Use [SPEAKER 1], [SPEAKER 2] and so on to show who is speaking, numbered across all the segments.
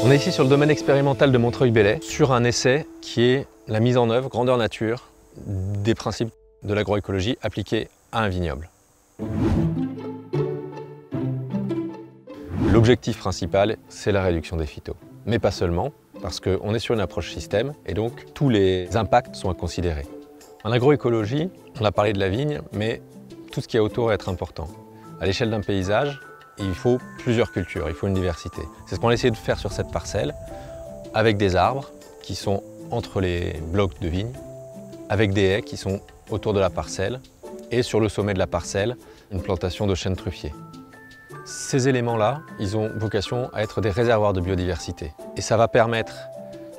[SPEAKER 1] On est ici sur le domaine expérimental de Montreuil-Bellay, sur un essai qui est la mise en œuvre, grandeur nature, des principes de l'agroécologie appliqués à un vignoble. L'objectif principal, c'est la réduction des phytos. Mais pas seulement, parce qu'on est sur une approche système et donc tous les impacts sont à considérer. En agroécologie, on a parlé de la vigne, mais tout ce qui est autour va être important. À l'échelle d'un paysage, il faut plusieurs cultures, il faut une diversité. C'est ce qu'on a essayé de faire sur cette parcelle, avec des arbres qui sont entre les blocs de vigne, avec des haies qui sont autour de la parcelle, et sur le sommet de la parcelle, une plantation de chênes truffiers. Ces éléments-là, ils ont vocation à être des réservoirs de biodiversité. Et ça va permettre,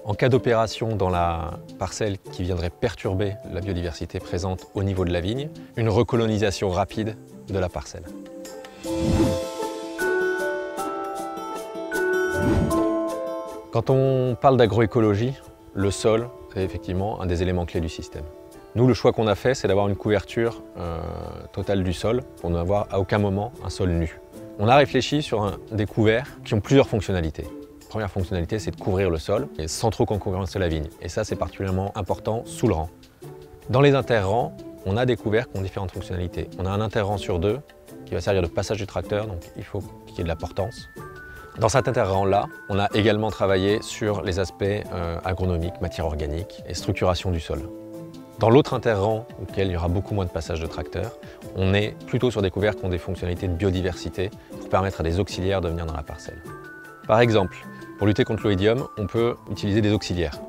[SPEAKER 1] en cas d'opération dans la parcelle qui viendrait perturber la biodiversité présente au niveau de la vigne, une recolonisation rapide de la parcelle. Quand on parle d'agroécologie, le sol, c'est effectivement un des éléments clés du système. Nous, le choix qu'on a fait, c'est d'avoir une couverture totale du sol pour n'avoir à aucun moment un sol nu. On a réfléchi sur des couverts qui ont plusieurs fonctionnalités. La première fonctionnalité, c'est de couvrir le sol et sans trop concurrencer la vigne. Et ça, c'est particulièrement important sous le rang. Dans les interrangs, on a des couverts qui ont différentes fonctionnalités. On a un interrang sur deux qui va servir de passage du tracteur, donc il faut qu'il y ait de la portance. Dans cet interrang-là, on a également travaillé sur les aspects agronomiques, matière organique et structuration du sol. Dans l'autre interrang, auquel il y aura beaucoup moins de passage de tracteur, on est plutôt sur des couverts qui ont des fonctionnalités de biodiversité pour permettre à des auxiliaires de venir dans la parcelle. Par exemple, pour lutter contre l'oïdium, on peut utiliser des auxiliaires.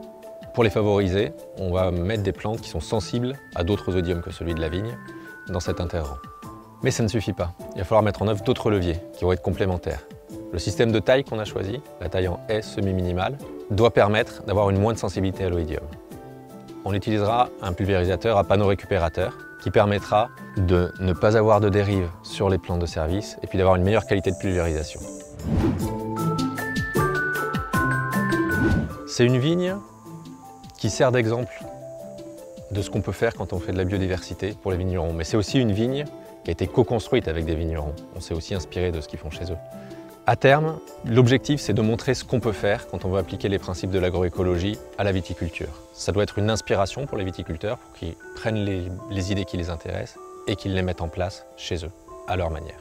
[SPEAKER 1] Pour les favoriser, on va mettre des plantes qui sont sensibles à d'autres oïdiums que celui de la vigne dans cet interrang. Mais ça ne suffit pas. Il va falloir mettre en œuvre d'autres leviers qui vont être complémentaires. Le système de taille qu'on a choisi, la taille en haie semi-minimale, doit permettre d'avoir une moindre sensibilité à l'oïdium. On utilisera un pulvérisateur à panneau récupérateur qui permettra de ne pas avoir de dérive sur les plantes de service et puis d'avoir une meilleure qualité de pulvérisation. C'est une vigne qui sert d'exemple de ce qu'on peut faire quand on fait de la biodiversité pour les vignerons. Mais c'est aussi une vigne qui a été co-construite avec des vignerons. On s'est aussi inspiré de ce qu'ils font chez eux. À terme, l'objectif, c'est de montrer ce qu'on peut faire quand on veut appliquer les principes de l'agroécologie à la viticulture. Ça doit être une inspiration pour les viticulteurs, pour qu'ils prennent les idées qui les intéressent et qu'ils les mettent en place chez eux, à leur manière.